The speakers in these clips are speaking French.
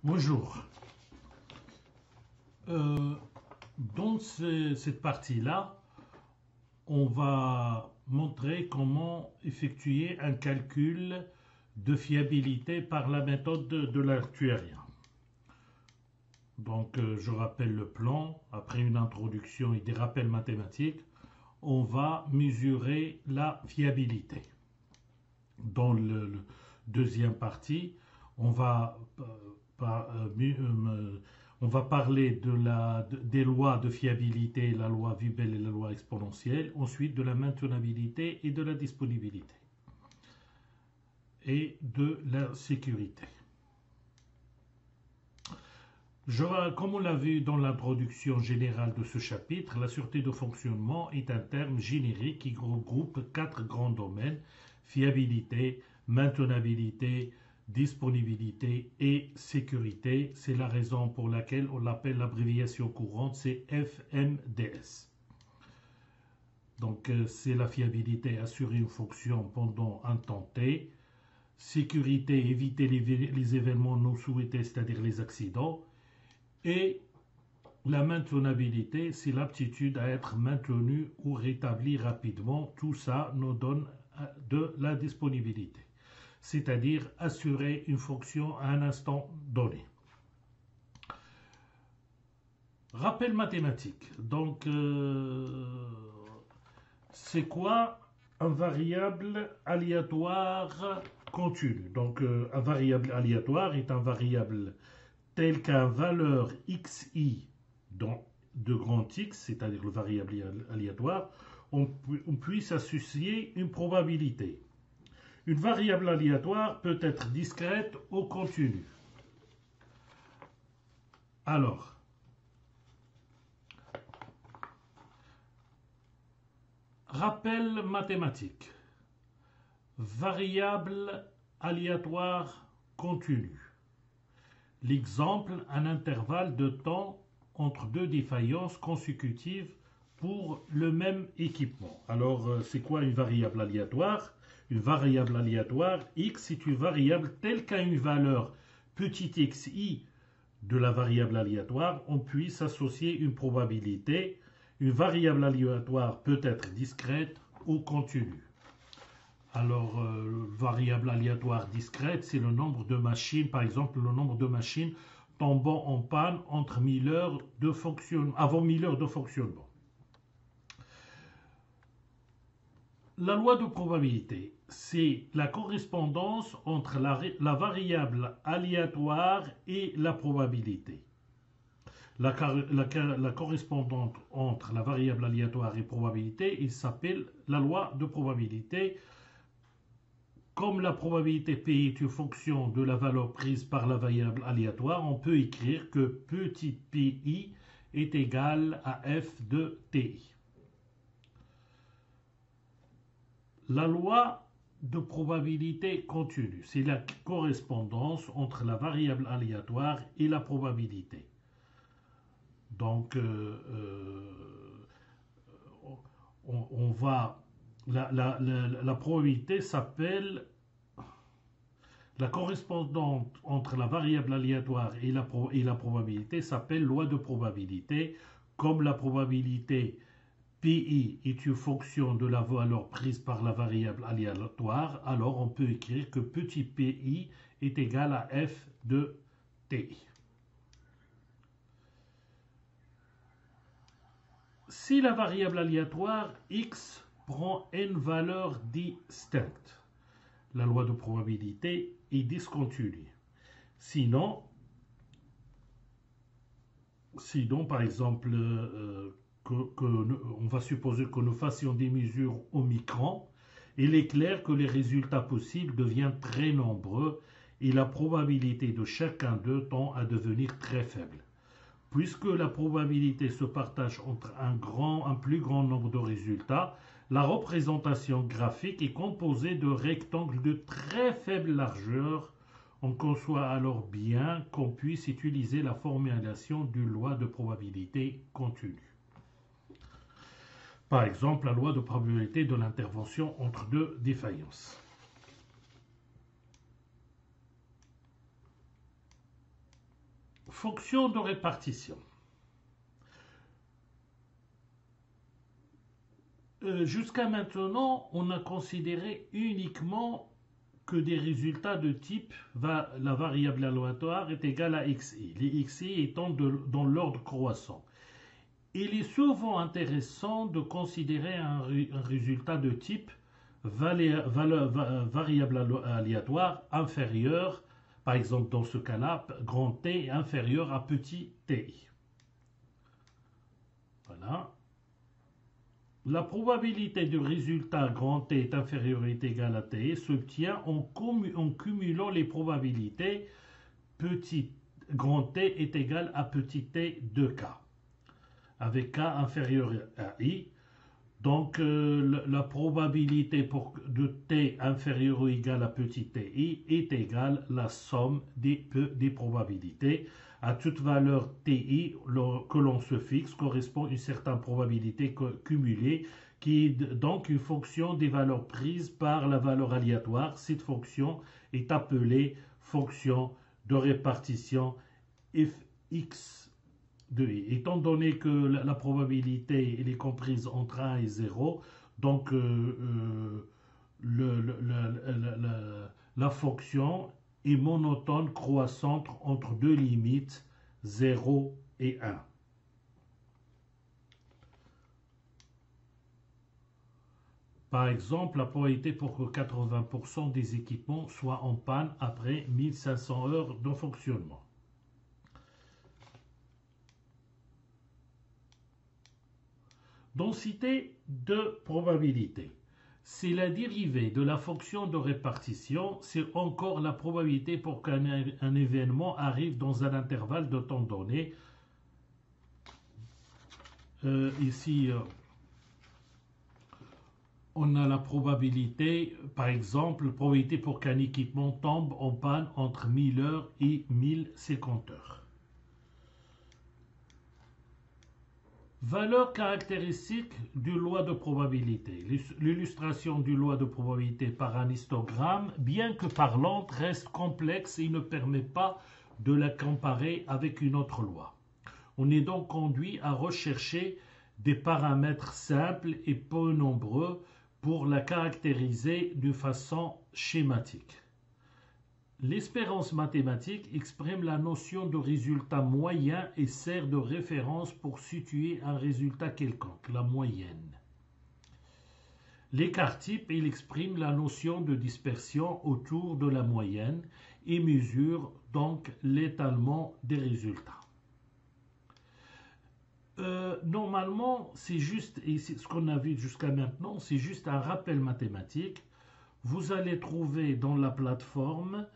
Bonjour. Dans cette partie-là, on va montrer comment effectuer un calcul de fiabilité par la méthode de l'actuaire. Donc, je rappelle le plan. Après une introduction et des rappels mathématiques, on va mesurer la fiabilité. Dans le deuxième partie, on va parler des lois de fiabilité, la loi Wibel et la loi exponentielle, ensuite de la maintenabilité et de la disponibilité et de la sécurité. Comme on l'a vu dans l'introduction générale de ce chapitre, la sûreté de fonctionnement est un terme générique qui regroupe 4 grands domaines: fiabilité, maintenabilité, disponibilité et sécurité. C'est la raison pour laquelle on l'appelle, l'abréviation courante, c'est FMDS. Donc c'est la fiabilité, assurer une fonction pendant un temps T. Sécurité, éviter les événements non souhaités, c'est-à-dire les accidents. Et la maintenabilité, c'est l'aptitude à être maintenu ou rétabli rapidement. Tout ça nous donne de la disponibilité, c'est-à-dire assurer une fonction à un instant donné. Rappel mathématique. Donc, c'est quoi un variable aléatoire continu? Donc, un variable aléatoire est un variable tel qu'un valeur xi de grand X, c'est-à-dire le variable aléatoire, on puisse associer une probabilité. Une variable aléatoire peut être discrète ou continue. Alors, rappel mathématique. Variable aléatoire continue. L'exemple, un intervalle de temps entre deux défaillances consécutives pour le même équipement. Alors, c'est quoi une variable aléatoire? Une variable aléatoire, x, c'est une variable telle qu'à une valeur petit xi de la variable aléatoire, on puisse associer une probabilité. Une variable aléatoire peut être discrète ou continue. Alors, variable aléatoire discrète, c'est le nombre de machines, par exemple, le nombre de machines tombant en panne entre 1000 heures de fonctionnement, avant 1000 heures de fonctionnement. La loi de probabilité, c'est la correspondance entre la variable aléatoire et la probabilité. La correspondance entre la variable aléatoire et probabilité, il s'appelle la loi de probabilité. Comme la probabilité P est une fonction de la valeur prise par la variable aléatoire, on peut écrire que petit pi est égal à f de ti. La loi de probabilité continue, c'est la correspondance entre la variable aléatoire et la probabilité. Donc, la probabilité s'appelle, la correspondance entre la variable aléatoire et la probabilité s'appelle loi de probabilité. Comme la probabilité Pi est une fonction de la valeur prise par la variable aléatoire, alors on peut écrire que petit pi est égal à f de ti. Si la variable aléatoire x prend n valeurs distinctes, la loi de probabilité est discontinue. Sinon, par exemple, on va supposer que nous fassions des mesures au micron, il est clair que les résultats possibles deviennent très nombreux et la probabilité de chacun d'eux tend à devenir très faible. Puisque la probabilité se partage entre un plus grand nombre de résultats, la représentation graphique est composée de rectangles de très faible largeur. On conçoit alors bien qu'on puisse utiliser la formulation d'une loi de probabilité continue. Par exemple, la loi de probabilité de l'intervention entre deux défaillances. Fonction de répartition. Jusqu'à maintenant, on a considéré uniquement que des résultats de type la variable aléatoire est égale à xi, les xi étant dans l'ordre croissant. Il est souvent intéressant de considérer un résultat de type variable aléatoire inférieure, par exemple dans ce cas-là, grand T inférieur à petit ti. Voilà. La probabilité du résultat grand T est inférieur ou est égal à T s'obtient en cumulant les probabilités grand T est égal à petit t de K, avec K inférieur à I. Donc la probabilité de T inférieur ou égal à petit ti est égale à la somme des probabilités. À toute valeur ti que l'on se fixe correspond une certaine probabilité cumulée qui est donc une fonction des valeurs prises par la valeur aléatoire. Cette fonction est appelée fonction de répartition fx de i. Étant donné que la probabilité elle est comprise entre 1 et 0, donc la fonction est monotone croissante entre deux limites 0 et 1. Par exemple, la probabilité pour que 80% des équipements soient en panne après 1500 heures de fonctionnement. Densité de probabilité. C'est la dérivée de la fonction de répartition, c'est encore la probabilité pour qu'un événement arrive dans un intervalle de temps donné. Ici, on a la probabilité, par exemple, probabilité pour qu'un équipement tombe en panne entre 1000 heures et 1050 heures. Valeur caractéristique du loi de probabilité. L'illustration du loi de probabilité par un histogramme, bien que parlante, reste complexe et ne permet pas de la comparer avec une autre loi. On est donc conduit à rechercher des paramètres simples et peu nombreux pour la caractériser de façon schématique. L'espérance mathématique exprime la notion de résultat moyen et sert de référence pour situer un résultat quelconque, la moyenne. L'écart type, il exprime la notion de dispersion autour de la moyenne et mesure donc l'étalement des résultats. Normalement, c'est juste, et c'est ce qu'on a vu jusqu'à maintenant, c'est juste un rappel mathématique. Vous allez trouver dans la plateforme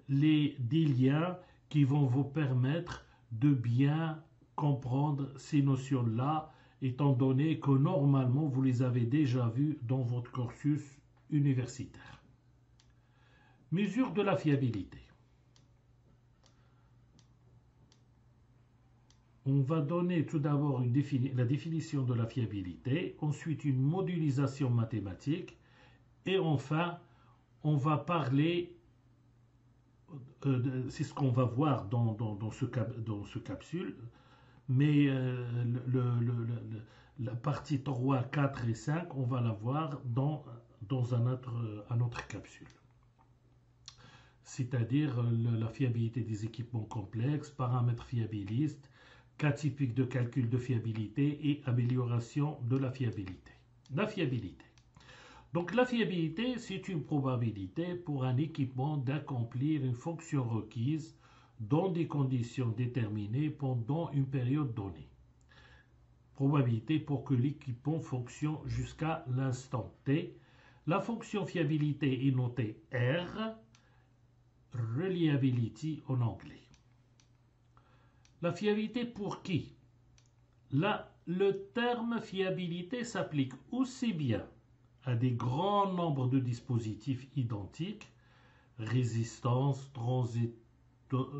des liens qui vont vous permettre de bien comprendre ces notions-là, étant donné que normalement vous les avez déjà vues dans votre cursus universitaire. Mesure de la fiabilité. On va donner tout d'abord la définition de la fiabilité, ensuite une modélisation mathématique, et enfin, on va parler, c'est ce qu'on va voir dans ce capsule, mais la partie 3, 4 et 5, on va la voir dans un autre capsule. C'est-à-dire la fiabilité des équipements complexes, paramètres fiabilistes, cas typiques de calcul de fiabilité et amélioration de la fiabilité. La fiabilité. Donc la fiabilité, c'est une probabilité pour un équipement d'accomplir une fonction requise dans des conditions déterminées pendant une période donnée. Probabilité pour que l'équipement fonctionne jusqu'à l'instant T. La fonction fiabilité est notée R, reliability en anglais. La fiabilité pour qui? Là, le terme fiabilité s'applique aussi bien à des grands nombres de dispositifs identiques, résistance,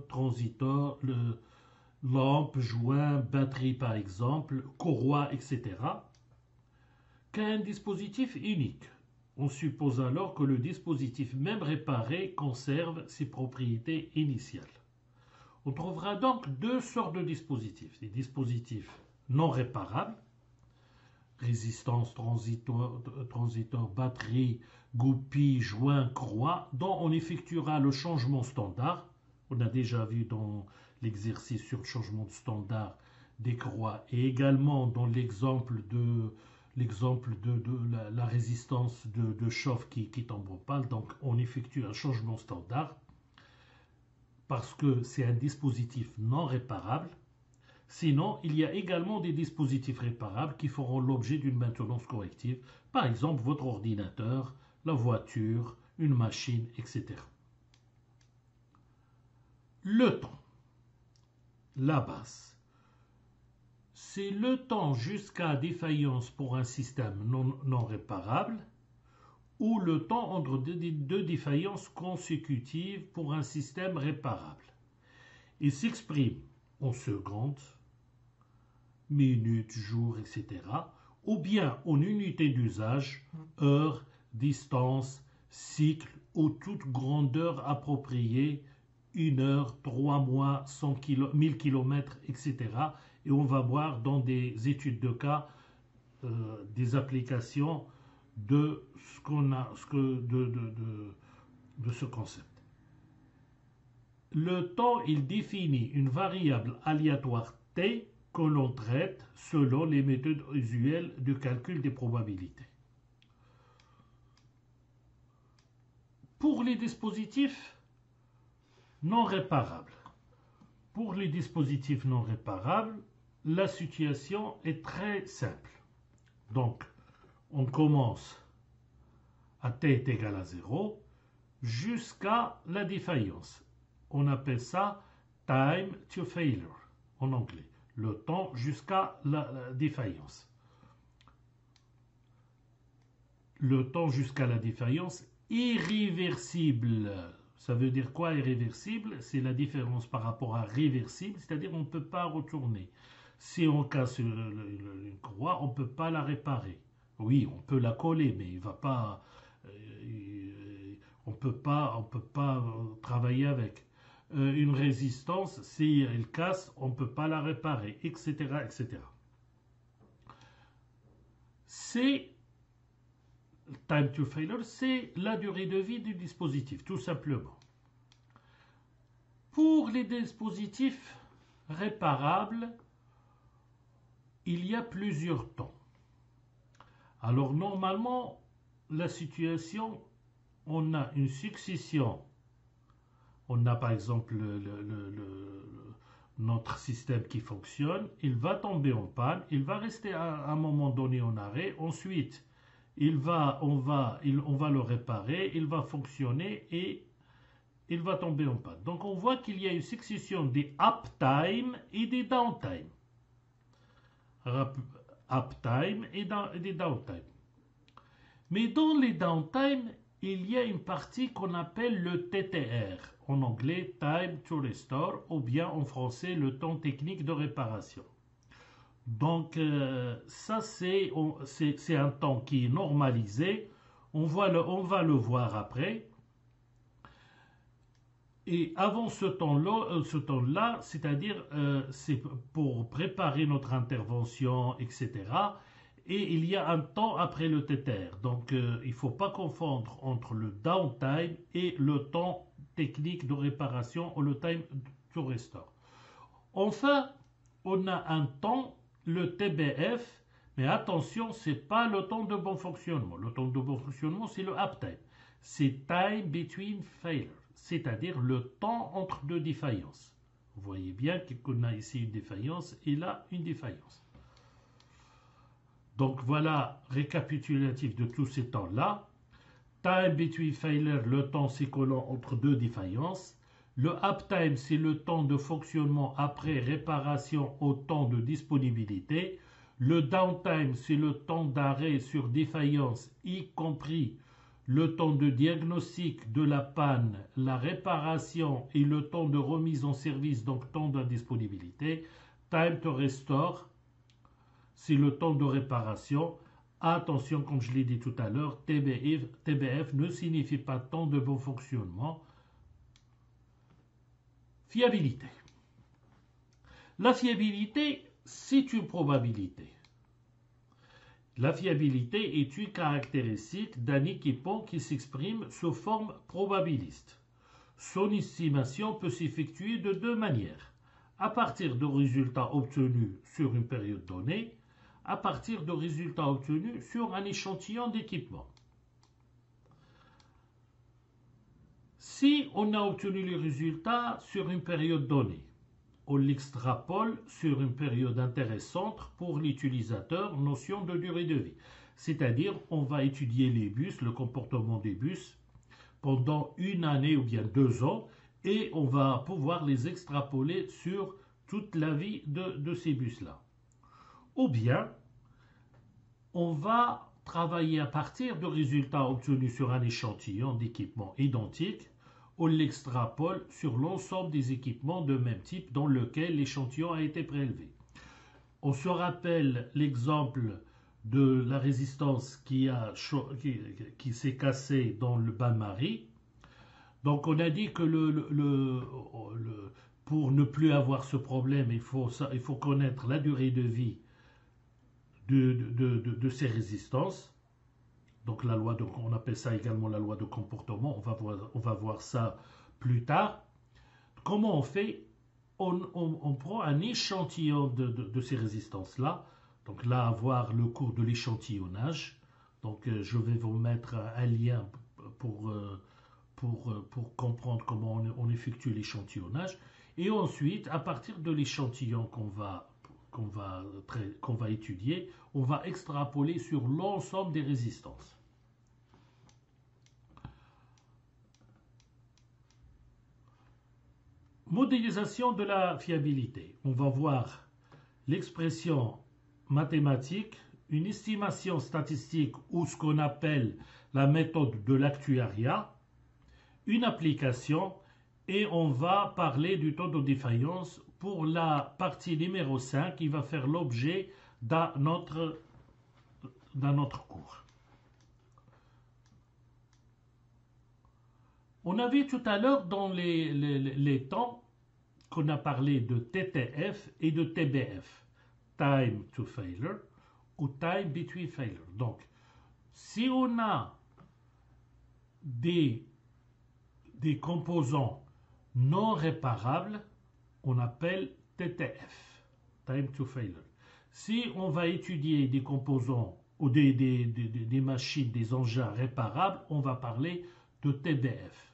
transitor, lampe, joint, batterie par exemple, courroie, etc., qu'à un dispositif unique. On suppose alors que le dispositif même réparé conserve ses propriétés initiales. On trouvera donc deux sortes de dispositifs. Des dispositifs non réparables, résistance, transiteur, batterie, goupille, joint, croix, dont on effectuera le changement standard. On a déjà vu dans l'exercice sur le changement de standard des croix et également dans l'exemple de la résistance de chauffe qui tombe en panne. Donc on effectue un changement standard parce que c'est un dispositif non réparable. Sinon, il y a également des dispositifs réparables qui feront l'objet d'une maintenance corrective. Par exemple, votre ordinateur, la voiture, une machine, etc. Le temps, la base, c'est le temps jusqu'à défaillance pour un système non réparable ou le temps entre deux défaillances consécutives pour un système réparable. Il s'exprime en secondes, minutes, jours, etc. ou bien en unités d'usage, heure, distance, cycle ou toute grandeur appropriée, 1 heure, 3 mois, 100 1000 km, etc. Et on va voir dans des études de cas des applications de ce concept. Le temps, il définit une variable aléatoire t que l'on traite selon les méthodes usuelles de calcul des probabilités. Pour les dispositifs non réparables, la situation est très simple. Donc, on commence à t est égal à 0 jusqu'à la défaillance. On appelle ça time to failure en anglais. Le temps jusqu'à la défaillance. Le temps jusqu'à la défaillance irréversible. Ça veut dire quoi irréversible? C'est la différence par rapport à réversible, c'est-à-dire on ne peut pas retourner. Si on casse une croix, on ne peut pas la réparer. Oui, on peut la coller, mais il va pas, on peut pas travailler avec. Une résistance, si elle casse, on ne peut pas la réparer, etc., etc. C'est time to failure, c'est la durée de vie du dispositif, tout simplement. Pour les dispositifs réparables, il y a plusieurs temps. Alors normalement, la situation, on a une succession. On a par exemple notre système qui fonctionne, il va tomber en panne, il va rester à un moment donné en arrêt, ensuite on va le réparer, il va fonctionner et il va tomber en panne. Donc on voit qu'il y a une succession des uptime et des downtime. Uptime et des downtime. Mais dans les downtime, il y a une partie qu'on appelle le TTR, en anglais Time to Restore, ou bien en français le temps technique de réparation. Donc ça c'est un temps qui est normalisé, on va le voir après. Et avant ce temps-là, c'est-à-dire c'est pour préparer notre intervention, etc. Et il y a un temps après le TTR. Donc, il ne faut pas confondre entre le downtime et le temps technique de réparation ou le time to restore. Enfin, on a un temps, le TBF, mais attention, ce n'est pas le temps de bon fonctionnement. Le temps de bon fonctionnement, c'est le uptime. C'est time between failures, c'est-à-dire le temps entre deux défaillances. Vous voyez bien qu'on a ici une défaillance et là une défaillance. Donc voilà, récapitulatif de tous ces temps-là. Time between failure, le temps s'écoulant entre deux défaillances. Le uptime, c'est le temps de fonctionnement après réparation au temps de disponibilité. Le downtime, c'est le temps d'arrêt sur défaillance, y compris le temps de diagnostic de la panne, la réparation et le temps de remise en service, donc temps d'indisponibilité. Time to restore, c'est le temps de réparation. Attention, comme je l'ai dit tout à l'heure, TBF ne signifie pas temps de bon fonctionnement. Fiabilité. La fiabilité, c'est une probabilité. La fiabilité est une caractéristique d'un équipement qui s'exprime sous forme probabiliste. Son estimation peut s'effectuer de deux manières. À partir de résultats obtenus sur une période donnée, à partir de résultats obtenus sur un échantillon d'équipement. Si on a obtenu les résultats sur une période donnée, on l'extrapole sur une période intéressante pour l'utilisateur, notion de durée de vie. C'est-à-dire, on va étudier les bus, le comportement des bus, pendant une année ou bien 2 ans, et on va pouvoir les extrapoler sur toute la vie de ces bus-là. Ou bien, on va travailler à partir de résultats obtenus sur un échantillon d'équipement identique. On l'extrapole sur l'ensemble des équipements de même type dans lequel l'échantillon a été prélevé. On se rappelle l'exemple de la résistance qui s'est cassée dans le bain-marie. Donc on a dit que pour ne plus avoir ce problème, il faut connaître la durée de vie de ces résistances. Donc la loi on appelle ça également la loi de comportement, on va voir ça plus tard. Comment on fait? On prend un échantillon de ces résistances-là. Donc là, avoir le cours de l'échantillonnage. Donc je vais vous mettre un lien pour comprendre comment on effectue l'échantillonnage. Et ensuite, à partir de l'échantillon qu'on va étudier, on va extrapoler sur l'ensemble des résistances. Modélisation de la fiabilité. On va voir l'expression mathématique, une estimation statistique ou ce qu'on appelle la méthode de l'actuariat, une application et on va parler du taux de défaillance pour la partie numéro 5 qui va faire l'objet d'un autre cours. On a vu tout à l'heure dans les temps qu'on a parlé de TTF et de TBF, Time to Failure ou Time Between Failure. Donc, si on a des composants non réparables, on appelle TTF, Time to Failure. Si on va étudier des composants ou des machines, des engins réparables, on va parler de TBF.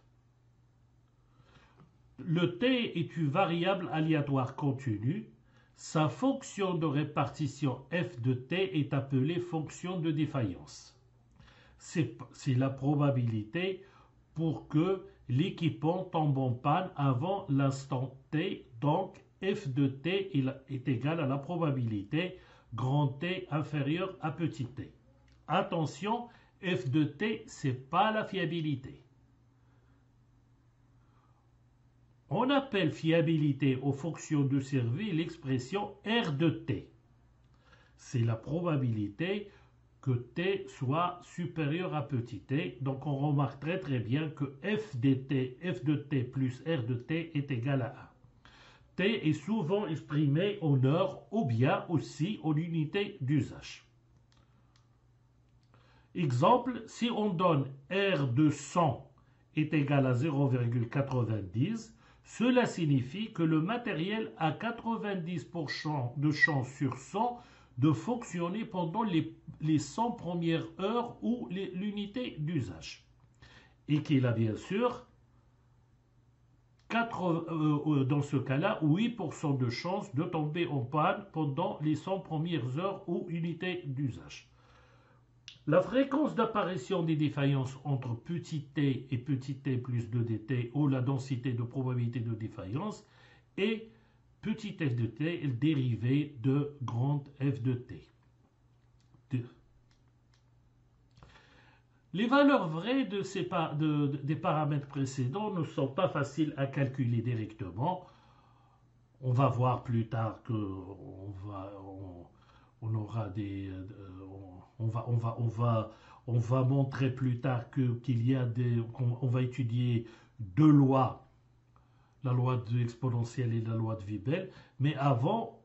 Le T est une variable aléatoire continue. Sa fonction de répartition f de t est appelée fonction de défaillance. C'est la probabilité pour que l'équipement tombe en panne avant l'instant t. Donc f de t est égal à la probabilité grand T inférieur à petit t. Attention, f de t, ce n'est pas la fiabilité. On appelle fiabilité aux fonctions de service l'expression R de t. C'est la probabilité que t soit supérieur à petit t. Donc on remarque très bien que f de t plus R de t est égal à 1. T est souvent exprimé en heures ou bien aussi en unité d'usage. Exemple, si on donne R de 100 est égal à 0,90, cela signifie que le matériel a 90% de chance sur 100 de fonctionner pendant les 100 premières heures ou l'unité d'usage. Et qu'il a bien sûr, dans ce cas-là, 8% de chance de tomber en panne pendant les 100 premières heures ou unités d'usage. La fréquence d'apparition des défaillances entre petit t et petit t plus 2dt ou la densité de probabilité de défaillance est petit f de t dérivé de grand f de t. Les valeurs vraies des paramètres précédents ne sont pas faciles à calculer directement. On va voir plus tard qu'on va montrer plus tard qu'on va étudier deux lois la loi de exponentielle et la loi de Wibel, mais avant,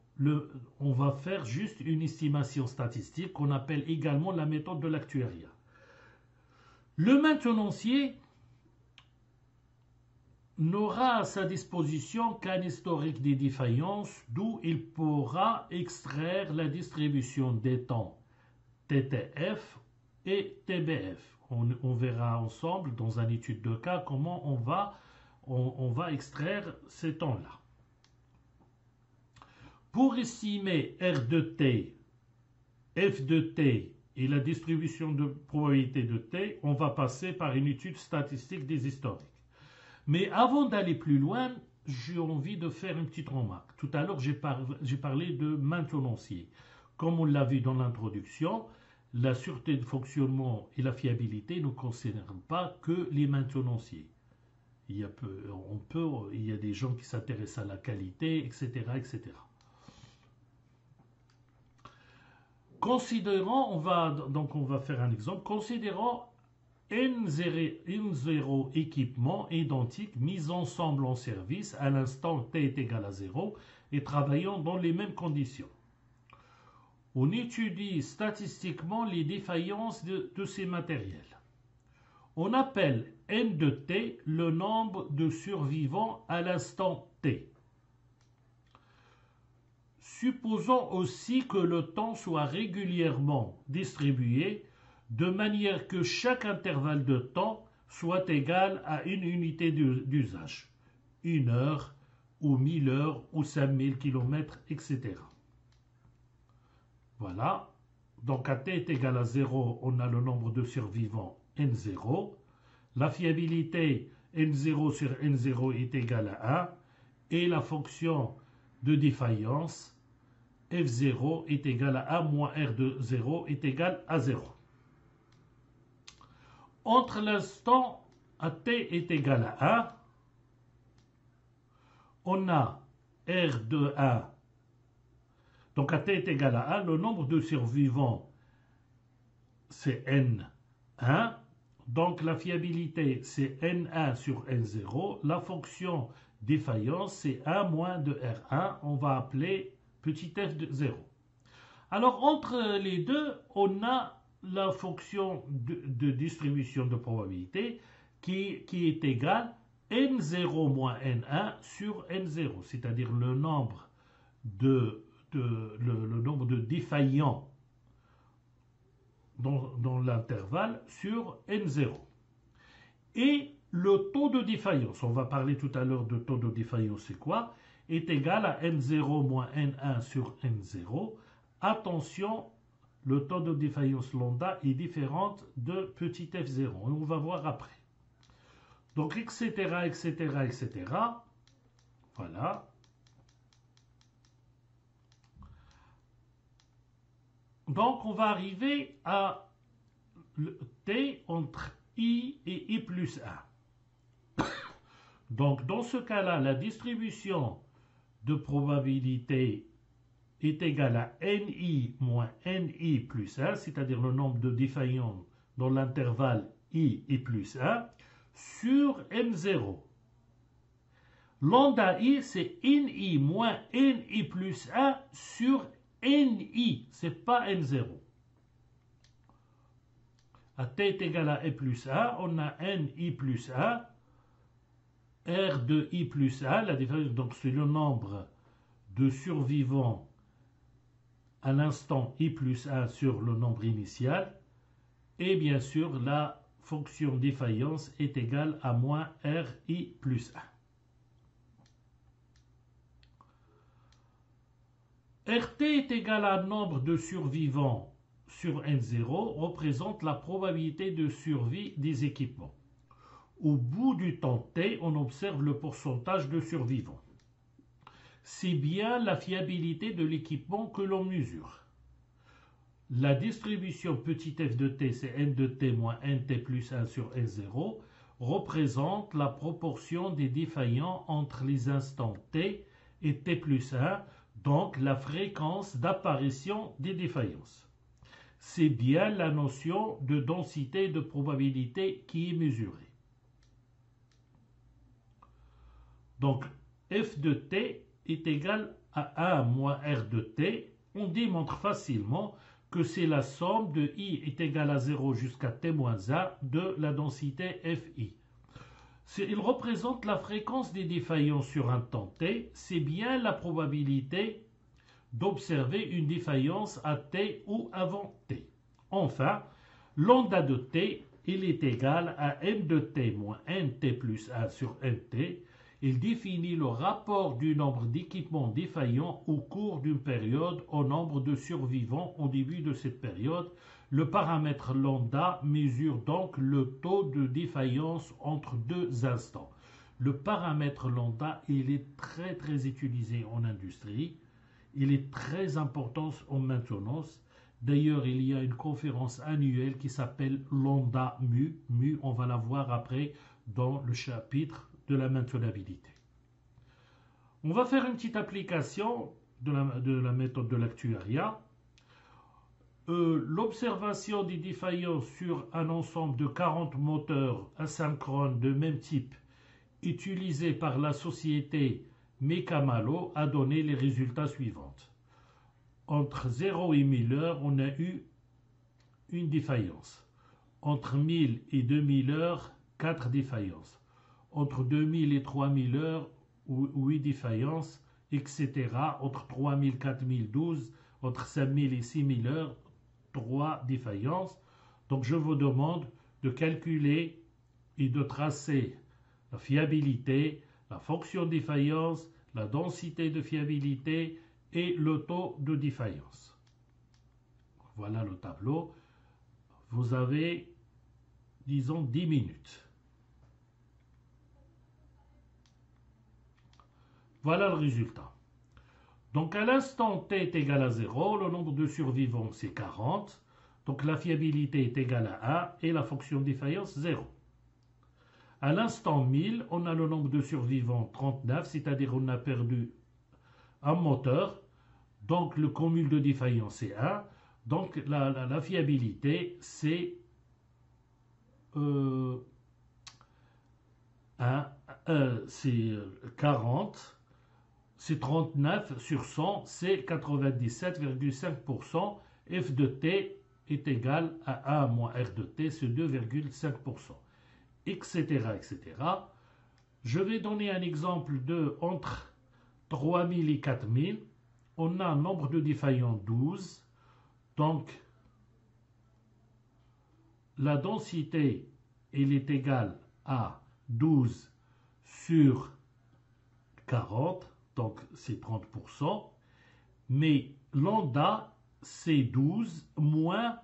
on va faire juste une estimation statistique qu'on appelle également la méthode de l'actuariat. Le maintenancier n'aura à sa disposition qu'un historique des défaillances d'où il pourra extraire la distribution des temps TTF et TBF. On verra ensemble dans une étude de cas comment on va extraire ces temps-là. Pour estimer R de T, F de T et la distribution de probabilité de T, on va passer par une étude statistique des historiques. Mais avant d'aller plus loin, j'ai envie de faire une petite remarque. Tout à l'heure, j'ai parlé de maintenancier. Comme on l'a vu dans l'introduction, la sûreté de fonctionnement et la fiabilité ne concernent pas que les maintenanciers. Il y a des gens qui s'intéressent à la qualité, etc., etc. Considérons, on va faire un exemple. Considérons N0 équipements identiques mis ensemble en service à l'instant t est égal à 0 et travaillant dans les mêmes conditions. On étudie statistiquement les défaillances de ces matériels. On appelle N de t le nombre de survivants à l'instant t. Supposons aussi que le temps soit régulièrement distribué de manière que chaque intervalle de temps soit égal à une unité d'usage, 1 heure ou 1000 heures ou 5000 km, etc. Voilà, donc à t est égal à 0, on a le nombre de survivants N0, la fiabilité N0 sur N0 est égale à 1, et la fonction de défaillance F0 est égal à 1 moins R de 0 est égal à 0. Entre l'instant à t est égal à 1, on a R de 1. Donc à t est égal à 1, le nombre de survivants c'est N1. Donc la fiabilité c'est N1 sur N0. La fonction défaillance c'est 1 moins de R1. On va appeler petit f de 0. Alors entre les deux, on a la fonction de distribution de probabilité qui est égale N0 moins N1 sur N0, c'est-à-dire le nombre de défaillants dans l'intervalle sur N0. Et le taux de défaillance, on va parler tout à l'heure de taux de défaillance, c'est quoi, est égal à N0 moins N1 sur N0. Attention, le taux de défaillance lambda est différent de petit f0. On va voir après. Donc, etc., etc., etc. Voilà. Donc, on va arriver à le t entre i et i plus 1. Donc, dans ce cas-là, la distribution de probabilité est égal à ni moins ni plus 1, c'est-à-dire le nombre de défaillants dans l'intervalle i et plus 1, sur m0. Lambda i, c'est ni moins ni plus 1 sur ni, c'est pas n0. À t est égal à i plus 1, on a ni plus 1, r de i plus 1, la différence, donc c'est le nombre de survivants à l'instant i plus 1 sur le nombre initial, et bien sûr la fonction défaillance est égale à moins ri plus 1. RT est égal à nombre de survivants sur N0 représente la probabilité de survie des équipements. Au bout du temps T, on observe le pourcentage de survivants. C'est bien la fiabilité de l'équipement que l'on mesure. La distribution petit f de t, c'est n de t moins nt plus 1 sur n0, représente la proportion des défaillants entre les instants t et t plus 1, donc la fréquence d'apparition des défaillances. C'est bien la notion de densité de probabilité qui est mesurée. Donc, f de t est égal à 1 moins r de t. On démontre facilement que c'est la somme de i est égale à 0 jusqu'à t-1 de la densité fi. Il représente la fréquence des défaillances sur un temps t, c'est bien la probabilité d'observer une défaillance à t ou avant t. Enfin, lambda de t, il est égal à m de t moins nt plus 1 sur nt. Il définit le rapport du nombre d'équipements défaillants au cours d'une période au nombre de survivants au début de cette période. Le paramètre lambda mesure donc le taux de défaillance entre deux instants. Le paramètre lambda, il est très utilisé en industrie. Il est très important en maintenance. D'ailleurs, il y a une conférence annuelle qui s'appelle Lambda Mu. Mu, on va la voir après dans le chapitre de la maintenabilité. On va faire une petite application de la méthode de l'actuariat. L'observation des défaillances sur un ensemble de 40 moteurs asynchrones de même type utilisés par la société Mekamalo a donné les résultats suivants. Entre 0 et 1000 heures, on a eu une défaillance. Entre 1000 et 2000 heures, 4 défaillances. Entre 2000 et 3000 heures, 8 défaillances, etc. Entre 3000 et 4000, 12. Entre 5000 et 6000 heures, 3 défaillances. Donc je vous demande de calculer et de tracer la fiabilité, la fonction défaillance, la densité de fiabilité et le taux de défaillance. Voilà le tableau. Vous avez, disons, 10 minutes. Voilà le résultat. Donc à l'instant t est égal à 0, le nombre de survivants c'est 40. Donc la fiabilité est égale à 1 et la fonction défaillance 0. À l'instant 1000, on a le nombre de survivants 39, c'est-à-dire on a perdu un moteur. Donc le cumul de défaillance c'est 1. Donc la fiabilité c'est 40. C'est 39 sur 100, c'est 97,5%. F de t est égal à 1 moins R de t, c'est 2,5%, etc., etc. Je vais donner un exemple de entre 3000 et 4000. On a un nombre de défaillants 12. Donc, la densité, elle est égale à 12 sur 40. Donc c'est 30%, mais lambda c'est 12 moins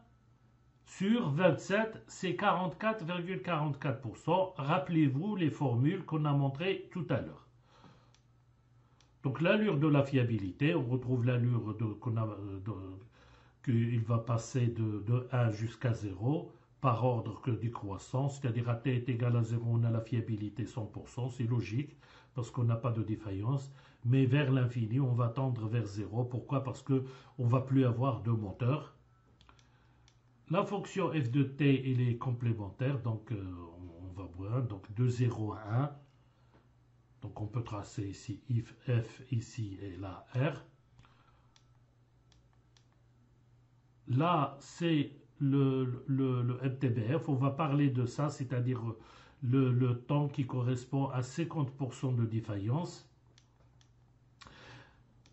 sur 27, c'est 44,44%. Rappelez-vous les formules qu'on a montrées tout à l'heure. Donc l'allure de la fiabilité, on retrouve l'allure qu'il va passer de 1 jusqu'à 0 par ordre décroissant, c'est-à-dire à t est égal à 0, on a la fiabilité 100%, c'est logique parce qu'on n'a pas de défaillance. Mais vers l'infini, on va tendre vers 0. Pourquoi? Parce qu'on ne va plus avoir de moteur. La fonction f de t, elle est complémentaire, donc on va voir, donc de 0 à 1. Donc on peut tracer ici if f, ici et là r. Là, c'est le MTBF, on va parler de ça, c'est-à-dire le temps qui correspond à 50% de défaillance.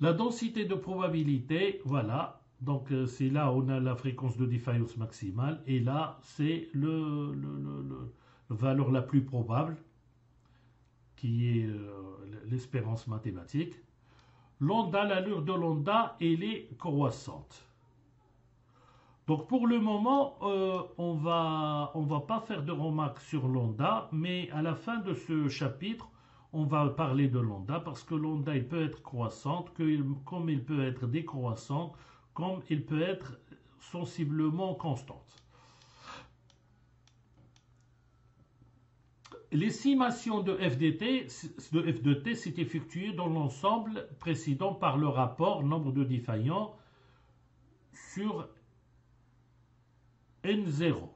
La densité de probabilité, voilà, donc c'est là où on a la fréquence de défaillance maximale, et là c'est la valeur la plus probable, qui est l'espérance mathématique. Lambda, l'allure de lambda, elle est croissante. Donc pour le moment, on va pas faire de remarques sur lambda, mais à la fin de ce chapitre, on va parler de lambda parce que lambda il peut être croissante, comme il peut être décroissante, comme il peut être sensiblement constante. L'estimation de f de t s'est effectuée dans l'ensemble précédent par le rapport nombre de défaillants sur N0,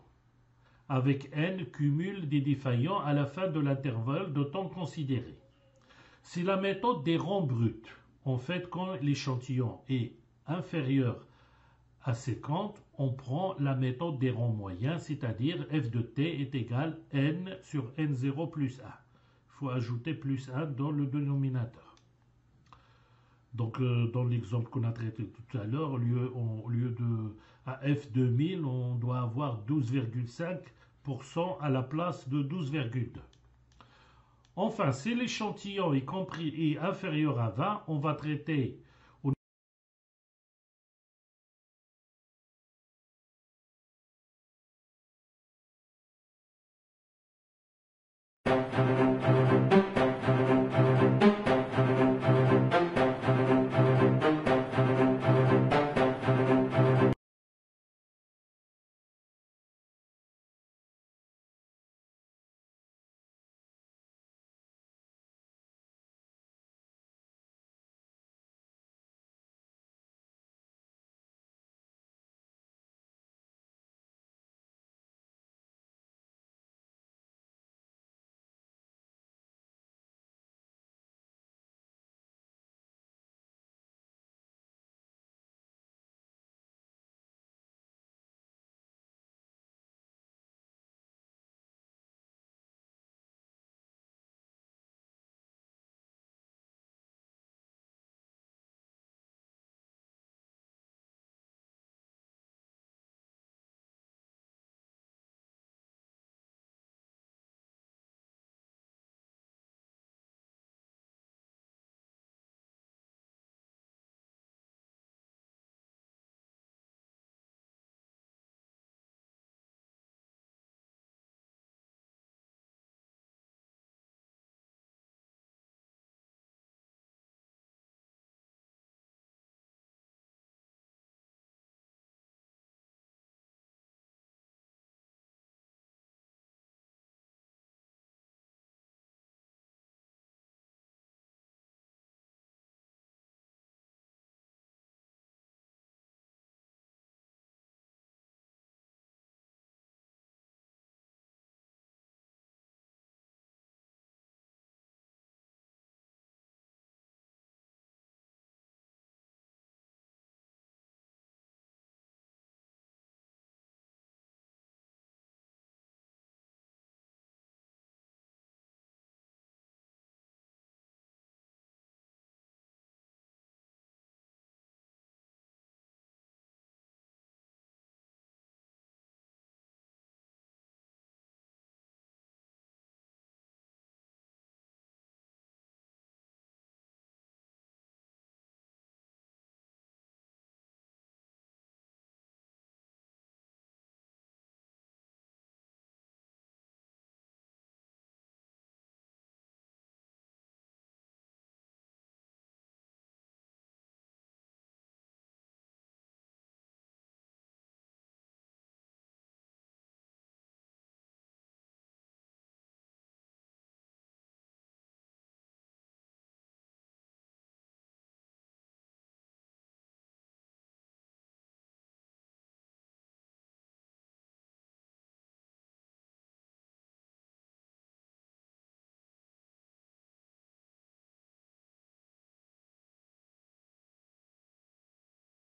avec N cumul des défaillants à la fin de l'intervalle de temps considéré. C'est la méthode des rangs bruts. En fait, quand l'échantillon est inférieur à 50, on prend la méthode des rangs moyens, c'est-à-dire f de t est égal à n sur n0 plus 1. Il faut ajouter plus 1 dans le dénominateur. Donc, dans l'exemple qu'on a traité tout à l'heure, au lieu de à f de 1000, on doit avoir 12,5% à la place de 12,2. Enfin, si l'échantillon est inférieur à 20, on va traiter